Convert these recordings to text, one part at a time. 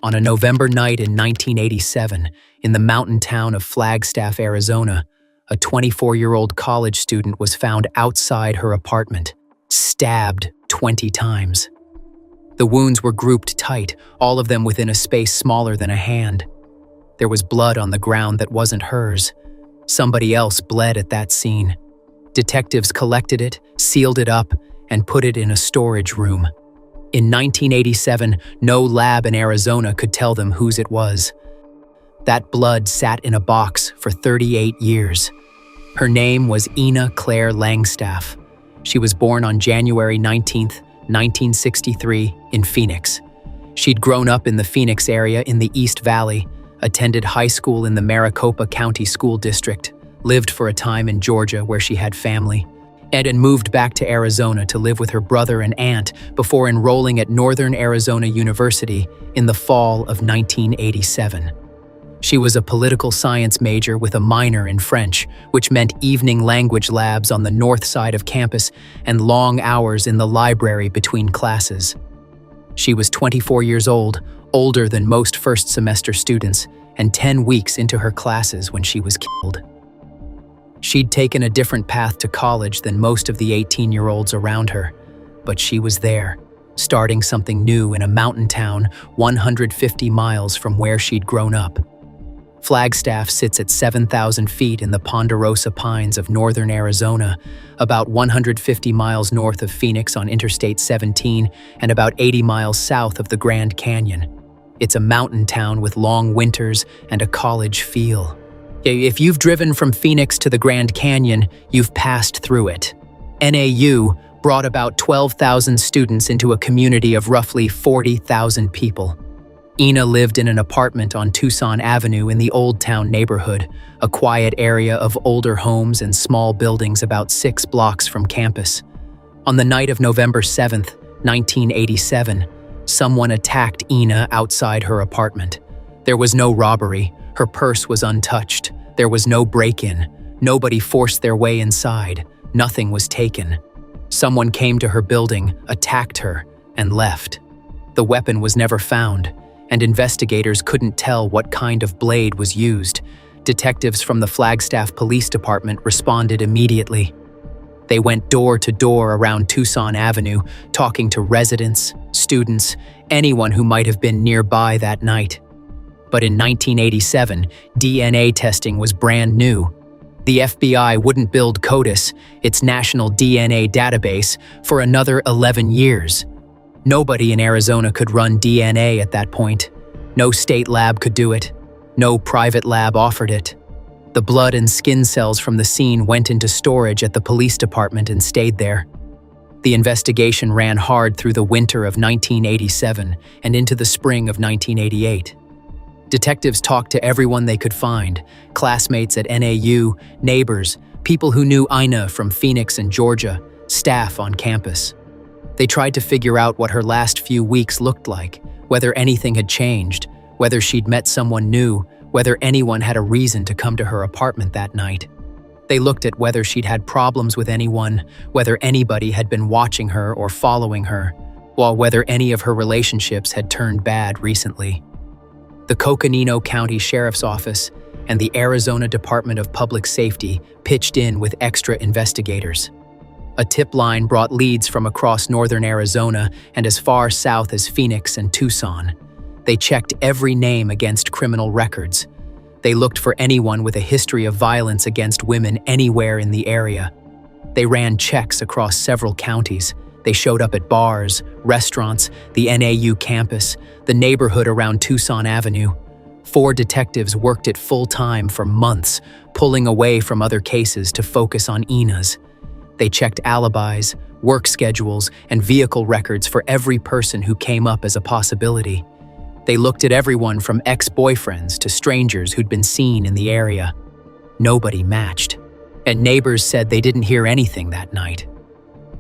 On a November night in 1987, in the mountain town of Flagstaff, Arizona, a 24-year-old college student was found outside her apartment, stabbed 20 times. The wounds were grouped tight, all of them within a space smaller than a hand. There was blood on the ground that wasn't hers. Somebody else bled at that scene. Detectives collected it, sealed it up, and put it in a storage room. In 1987, no lab in Arizona could tell them whose it was. That blood sat in a box for 38 years. Her name was Ena Langstaff. She was born on January 19, 1963, in Phoenix. She'd grown up in the Phoenix area in the East Valley, attended high school in the Maricopa County School District, lived for a time in Georgia where she had family, and moved back to Arizona to live with her brother and aunt before enrolling at Northern Arizona University in the fall of 1987. She was a political science major with a minor in French, which meant evening language labs on the north side of campus and long hours in the library between classes. She was 24 years old, older than most first-semester students, and 10 weeks into her classes when she was killed. She'd taken a different path to college than most of the 18-year-olds around her, but she was there, starting something new in a mountain town 150 miles from where she'd grown up. Flagstaff sits at 7,000 feet in the Ponderosa Pines of northern Arizona, about 150 miles north of Phoenix on Interstate 17 and about 80 miles south of the Grand Canyon. It's a mountain town with long winters and a college feel. If you've driven from Phoenix to the Grand Canyon, you've passed through it. NAU brought about 12,000 students into a community of roughly 40,000 people. Ena lived in an apartment on Tucson Avenue in the Old Town neighborhood, a quiet area of older homes and small buildings about 6 blocks from campus. On the night of November 7, 1987, someone attacked Ena outside her apartment. There was no robbery. Her purse was untouched. There was no break-in. Nobody forced their way inside. Nothing was taken. Someone came to her building, attacked her, and left. The weapon was never found, and investigators couldn't tell what kind of blade was used. Detectives from the Flagstaff Police Department responded immediately. They went door to door around Tucson Avenue, talking to residents, students, anyone who might have been nearby that night. But in 1987, DNA testing was brand new. The FBI wouldn't build CODIS, its national DNA database, for another 11 years. Nobody in Arizona could run DNA at that point. No state lab could do it. No private lab offered it. The blood and skin cells from the scene went into storage at the police department and stayed there. The investigation ran hard through the winter of 1987 and into the spring of 1988. Detectives talked to everyone they could find, classmates at NAU, neighbors, people who knew Ena from Phoenix and Georgia, staff on campus. They tried to figure out what her last few weeks looked like, whether anything had changed, whether she'd met someone new, whether anyone had a reason to come to her apartment that night. They looked at whether she'd had problems with anyone, whether anybody had been watching her or following her, or whether any of her relationships had turned bad recently. The Coconino County Sheriff's Office and the Arizona Department of Public Safety pitched in with extra investigators. A tip line brought leads from across northern Arizona and as far south as Phoenix and Tucson. They checked every name against criminal records. They looked for anyone with a history of violence against women anywhere in the area. They ran checks across several counties. They showed up at bars, restaurants, the NAU campus, the neighborhood around Tucson Avenue. 4 detectives worked it full-time for months, pulling away from other cases to focus on Ena's. They checked alibis, work schedules, and vehicle records for every person who came up as a possibility. They looked at everyone from ex-boyfriends to strangers who'd been seen in the area. Nobody matched, and neighbors said they didn't hear anything that night.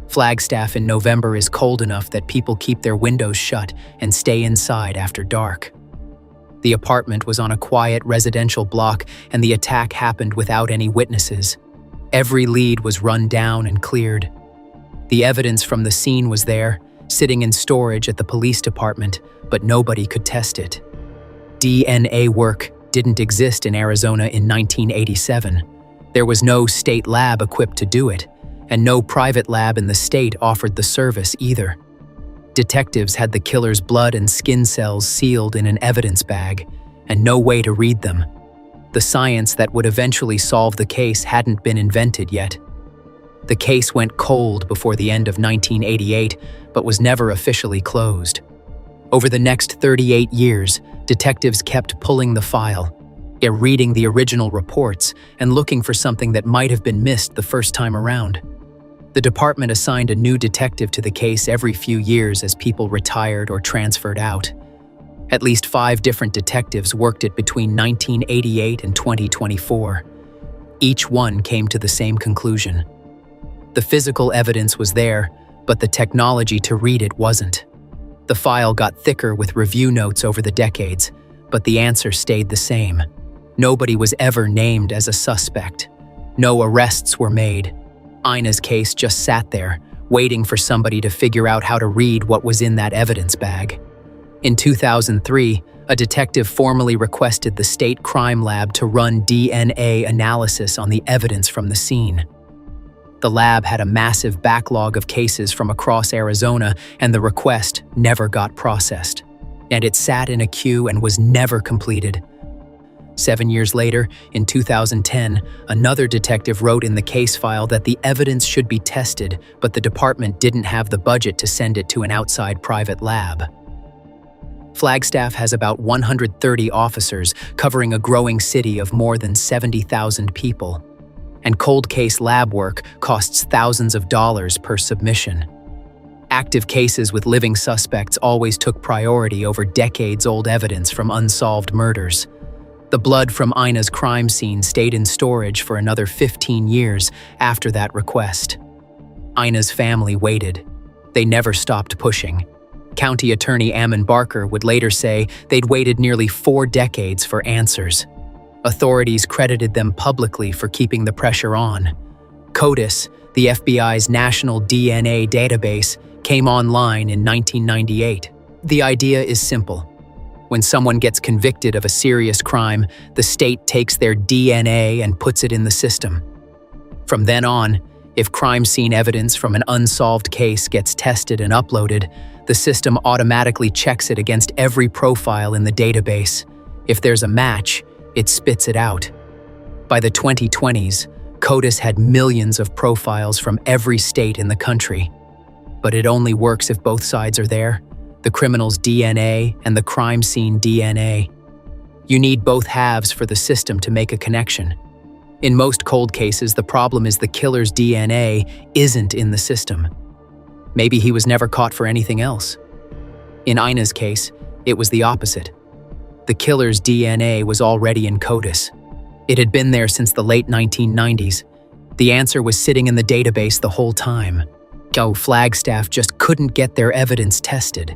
Flagstaff in November is cold enough that people keep their windows shut and stay inside after dark. The apartment was on a quiet residential block, and the attack happened without any witnesses. Every lead was run down and cleared. The evidence from the scene was there, sitting in storage at the police department, but nobody could test it. DNA work didn't exist in Arizona in 1987. There was no state lab equipped to do it, and no private lab in the state offered the service either. Detectives had the killer's blood and skin cells sealed in an evidence bag, and no way to read them. The science that would eventually solve the case hadn't been invented yet. The case went cold before the end of 1988, but was never officially closed. Over the next 38 years, detectives kept pulling the file, reading the original reports, and looking for something that might have been missed the first time around. The department assigned a new detective to the case every few years as people retired or transferred out. At least 5 different detectives worked it between 1988 and 2024. Each one came to the same conclusion. The physical evidence was there, but the technology to read it wasn't. The file got thicker with review notes over the decades, but the answer stayed the same. Nobody was ever named as a suspect. No arrests were made. Ena's case just sat there, waiting for somebody to figure out how to read what was in that evidence bag. In 2003, a detective formally requested the state crime lab to run DNA analysis on the evidence from the scene. The lab had a massive backlog of cases from across Arizona, and the request never got processed. And it sat in a queue and was never completed. 7 years later, in 2010, another detective wrote in the case file that the evidence should be tested, but the department didn't have the budget to send it to an outside private lab. Flagstaff has about 130 officers covering a growing city of more than 70,000 people. And cold case lab work costs thousands of dollars per submission. Active cases with living suspects always took priority over decades-old evidence from unsolved murders. The blood from Ena's crime scene stayed in storage for another 15 years after that request. Ena's family waited. They never stopped pushing. County Attorney Ammon Barker would later say they'd waited nearly 4 decades for answers. Authorities credited them publicly for keeping the pressure on. CODIS, the FBI's national DNA database, came online in 1998. The idea is simple. When someone gets convicted of a serious crime, the state takes their DNA and puts it in the system. From then on, if crime scene evidence from an unsolved case gets tested and uploaded, the system automatically checks it against every profile in the database. If there's a match, it spits it out. By the 2020s, CODIS had millions of profiles from every state in the country. But it only works if both sides are there, the criminal's DNA and the crime scene DNA. You need both halves for the system to make a connection. In most cold cases, the problem is the killer's DNA isn't in the system. Maybe he was never caught for anything else. In Ena's case, it was the opposite. The killer's DNA was already in CODIS. It had been there since the late 1990s. The answer was sitting in the database the whole time. Flagstaff just couldn't get their evidence tested.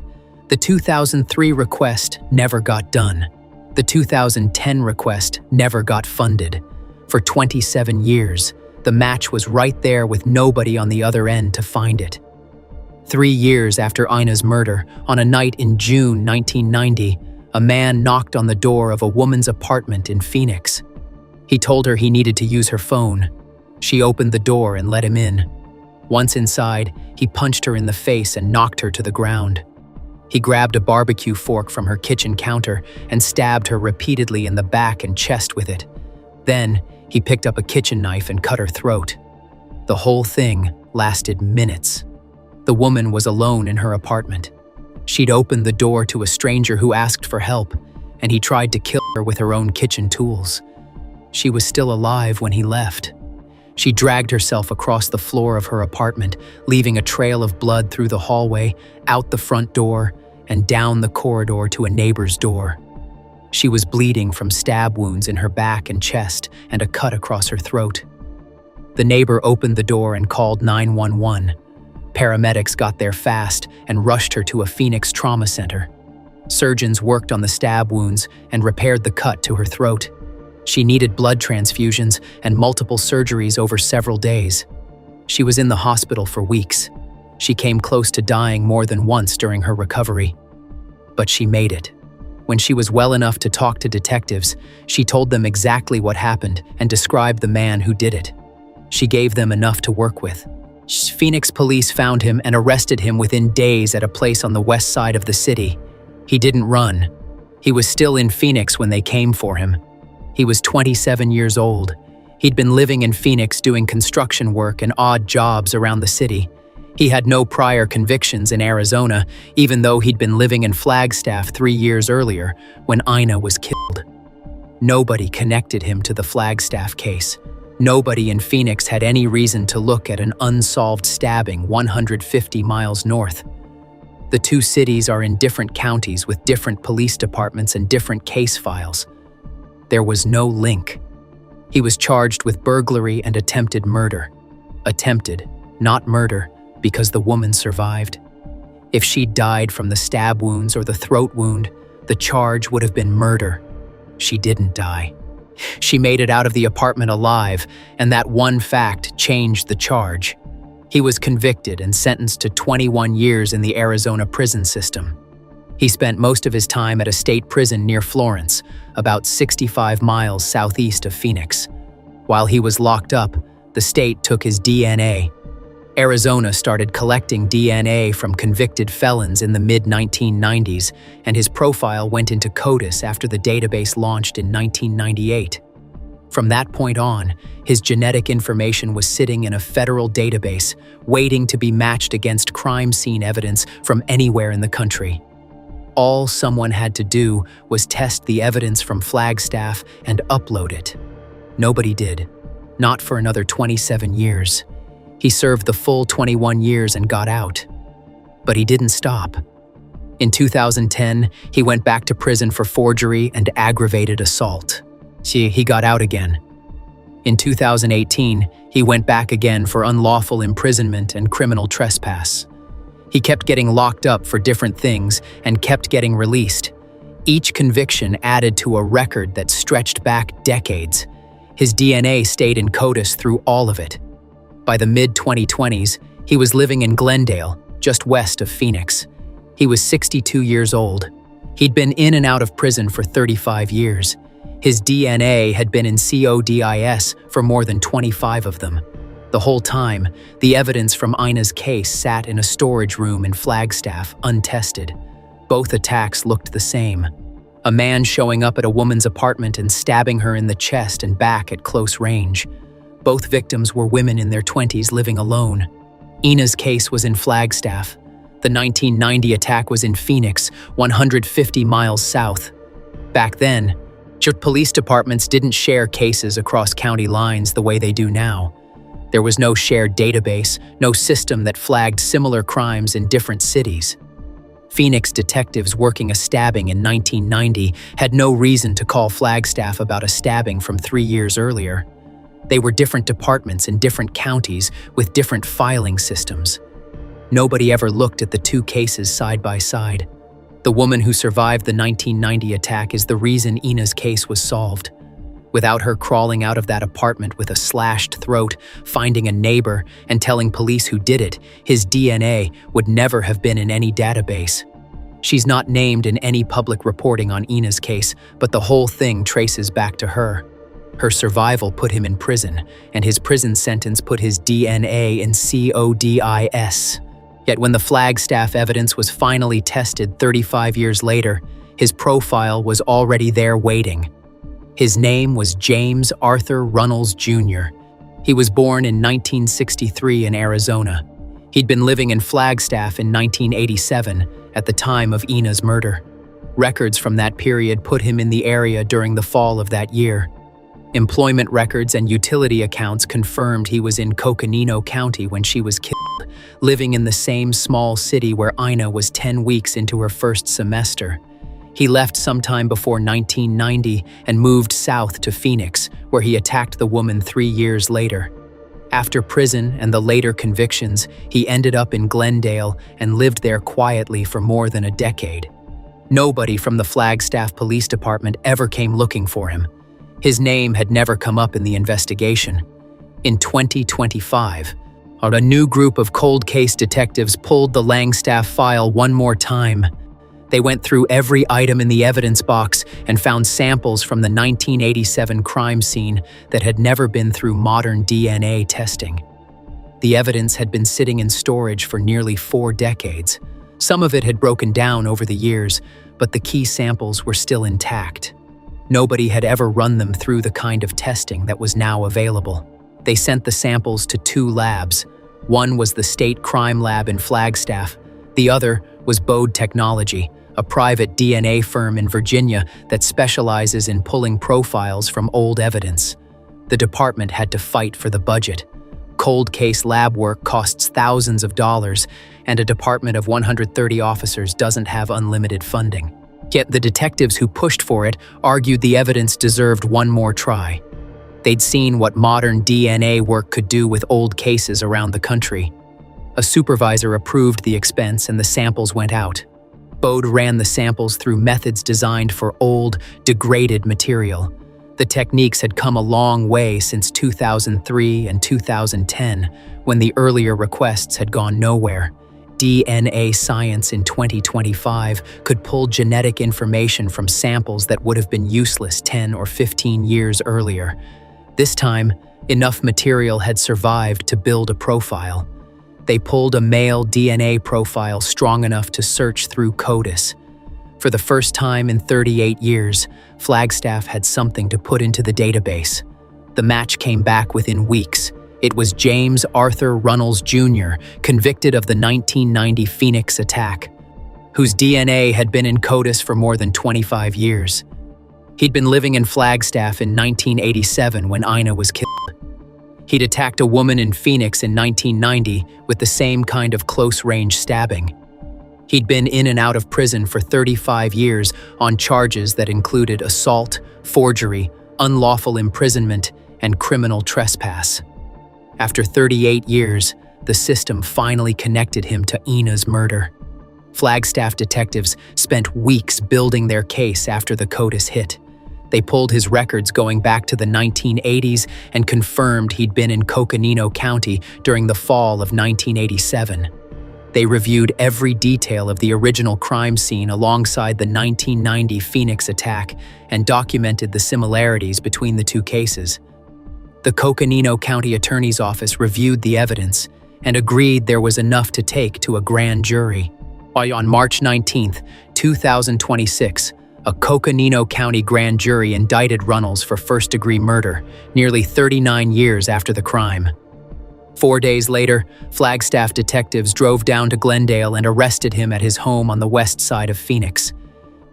The 2003 request never got done. The 2010 request never got funded. For 27 years, the match was right there with nobody on the other end to find it. 3 years after Ena's murder, on a night in June 1990, a man knocked on the door of a woman's apartment in Phoenix. He told her he needed to use her phone. She opened the door and let him in. Once inside, he punched her in the face and knocked her to the ground. He grabbed a barbecue fork from her kitchen counter and stabbed her repeatedly in the back and chest with it. Then, he picked up a kitchen knife and cut her throat. The whole thing lasted minutes. The woman was alone in her apartment. She'd opened the door to a stranger who asked for help, and he tried to kill her with her own kitchen tools. She was still alive when he left. She dragged herself across the floor of her apartment, leaving a trail of blood through the hallway, out the front door, and down the corridor to a neighbor's door. She was bleeding from stab wounds in her back and chest and a cut across her throat. The neighbor opened the door and called 911. Paramedics got there fast and rushed her to a Phoenix trauma center. Surgeons worked on the stab wounds and repaired the cut to her throat. She needed blood transfusions and multiple surgeries over several days. She was in the hospital for weeks. She came close to dying more than once during her recovery. But she made it. When she was well enough to talk to detectives, she told them exactly what happened and described the man who did it. She gave them enough to work with. Phoenix police found him and arrested him within days at a place on the west side of the city. He didn't run. He was still in Phoenix when they came for him. He was 27 years old. He'd been living in Phoenix doing construction work and odd jobs around the city. He had no prior convictions in Arizona, even though he'd been living in Flagstaff 3 years earlier when Ena was killed. Nobody connected him to the Flagstaff case. Nobody in Phoenix had any reason to look at an unsolved stabbing 150 miles north. The two cities are in different counties with different police departments and different case files. There was no link. He was charged with burglary and attempted murder. Attempted, not murder, because the woman survived. If she'd died from the stab wounds or the throat wound, the charge would have been murder. She didn't die. She made it out of the apartment alive, and that one fact changed the charge. He was convicted and sentenced to 21 years in the Arizona prison system. He spent most of his time at a state prison near Florence, about 65 miles southeast of Phoenix. While he was locked up, the state took his DNA. Arizona started collecting DNA from convicted felons in the mid-1990s, and his profile went into CODIS after the database launched in 1998. From that point on, his genetic information was sitting in a federal database, waiting to be matched against crime scene evidence from anywhere in the country. All someone had to do was test the evidence from Flagstaff and upload it. Nobody did. Not for another 27 years. He served the full 21 years and got out. But he didn't stop. In 2010, he went back to prison for forgery and aggravated assault. He got out again. In 2018, he went back again for unlawful imprisonment and criminal trespass. He kept getting locked up for different things and kept getting released. Each conviction added to a record that stretched back decades. His DNA stayed in CODIS through all of it. By the mid-2020s, he was living in Glendale, just west of Phoenix. He was 62 years old. He'd been in and out of prison for 35 years. His DNA had been in CODIS for more than 25 of them. The whole time, the evidence from Ena's case sat in a storage room in Flagstaff, untested. Both attacks looked the same. A man showing up at a woman's apartment and stabbing her in the chest and back at close range. Both victims were women in their 20s living alone. Ena's case was in Flagstaff. The 1990 attack was in Phoenix, 150 miles south. Back then, police departments didn't share cases across county lines the way they do now. There was no shared database, no system that flagged similar crimes in different cities. Phoenix detectives working a stabbing in 1990 had no reason to call Flagstaff about a stabbing from 3 years earlier. They were different departments in different counties with different filing systems. Nobody ever looked at the two cases side by side. The woman who survived the 1990 attack is the reason Ena's case was solved. Without her crawling out of that apartment with a slashed throat, finding a neighbor, and telling police who did it, his DNA would never have been in any database. She's not named in any public reporting on Ena's case, but the whole thing traces back to her. Her survival put him in prison, and his prison sentence put his DNA in CODIS. Yet when the Flagstaff evidence was finally tested 35 years later, his profile was already there waiting. His name was James Arthur Runnels Jr. He was born in 1963 in Arizona. He'd been living in Flagstaff in 1987 at the time of Ena's murder. Records from that period put him in the area during the fall of that year. Employment records and utility accounts confirmed he was in Coconino County when she was killed, living in the same small city where Ena was 10 weeks into her first semester. He left sometime before 1990 and moved south to Phoenix, where he attacked the woman 3 years later. After prison and the later convictions, he ended up in Glendale and lived there quietly for more than a decade. Nobody from the Flagstaff Police Department ever came looking for him. His name had never come up in the investigation. In 2025, a new group of cold case detectives pulled the Langstaff file one more time. They went through every item in the evidence box and found samples from the 1987 crime scene that had never been through modern DNA testing. The evidence had been sitting in storage for nearly 4 decades. Some of it had broken down over the years, but the key samples were still intact. Nobody had ever run them through the kind of testing that was now available. They sent the samples to 2 labs. One was the State Crime Lab in Flagstaff. The other was Bode Technology, a private DNA firm in Virginia that specializes in pulling profiles from old evidence. The department had to fight for the budget. Cold case lab work costs thousands of dollars, and a department of 130 officers doesn't have unlimited funding. Yet the detectives who pushed for it argued the evidence deserved one more try. They'd seen what modern DNA work could do with old cases around the country. A supervisor approved the expense and the samples went out. Bode ran the samples through methods designed for old, degraded material. The techniques had come a long way since 2003 and 2010, when the earlier requests had gone nowhere. DNA science in 2025 could pull genetic information from samples that would have been useless 10 or 15 years earlier. This time, enough material had survived to build a profile. They pulled a male DNA profile strong enough to search through CODIS. For the first time in 38 years, Flagstaff had something to put into the database. The match came back within weeks. It was James Arthur Runnels Jr., convicted of the 1990 Phoenix attack, whose DNA had been in CODIS for more than 25 years. He'd been living in Flagstaff in 1987 when Ena was killed. He'd attacked a woman in Phoenix in 1990 with the same kind of close-range stabbing. He'd been in and out of prison for 35 years on charges that included assault, forgery, unlawful imprisonment, and criminal trespass. After 38 years, the system finally connected him to Ena's murder. Flagstaff detectives spent weeks building their case after the CODIS hit. They pulled his records going back to the 1980s and confirmed he'd been in Coconino County during the fall of 1987. They reviewed every detail of the original crime scene alongside the 1990 Phoenix attack and documented the similarities between the 2 cases. The Coconino County Attorney's Office reviewed the evidence and agreed there was enough to take to a grand jury. On March 19, 2026, a Coconino County grand jury indicted Runnels for first-degree murder, nearly 39 years after the crime. 4 days later, Flagstaff detectives drove down to Glendale and arrested him at his home on the west side of Phoenix.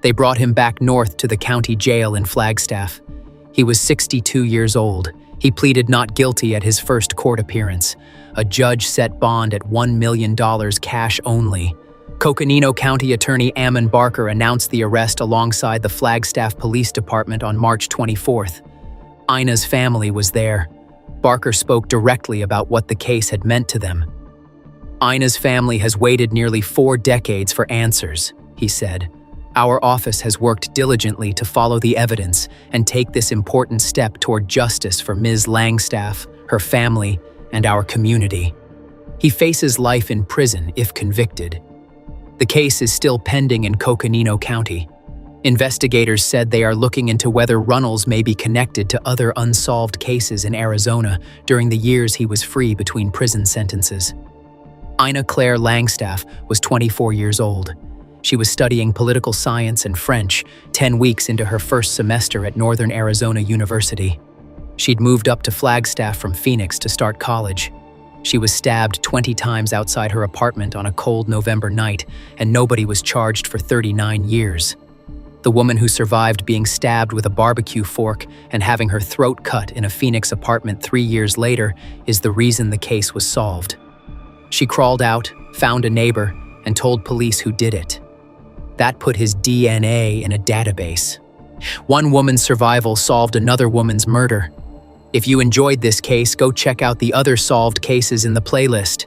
They brought him back north to the county jail in Flagstaff. He was 62 years old. He pleaded not guilty at his first court appearance. A judge set bond at $1 million cash only. Coconino County Attorney Ammon Barker announced the arrest alongside the Flagstaff Police Department on March 24th. Ena's family was there. Barker spoke directly about what the case had meant to them. Ena's family has waited nearly 4 decades for answers, he said. Our office has worked diligently to follow the evidence and take this important step toward justice for Ms. Langstaff, her family, and our community. He faces life in prison if convicted. The case is still pending in Coconino County. Investigators said they are looking into whether Runnels may be connected to other unsolved cases in Arizona during the years he was free between prison sentences. Ena Claire Langstaff was 24 years old. She was studying political science and French 10 weeks into her first semester at Northern Arizona University. She'd moved up to Flagstaff from Phoenix to start college. She was stabbed 20 times outside her apartment on a cold November night, and nobody was charged for 39 years. The woman who survived being stabbed with a barbecue fork and having her throat cut in a Phoenix apartment 3 years later is the reason the case was solved. She crawled out, found a neighbor, and told police who did it. That put his DNA in a database. One woman's survival solved another woman's murder. If you enjoyed this case, go check out the other solved cases in the playlist.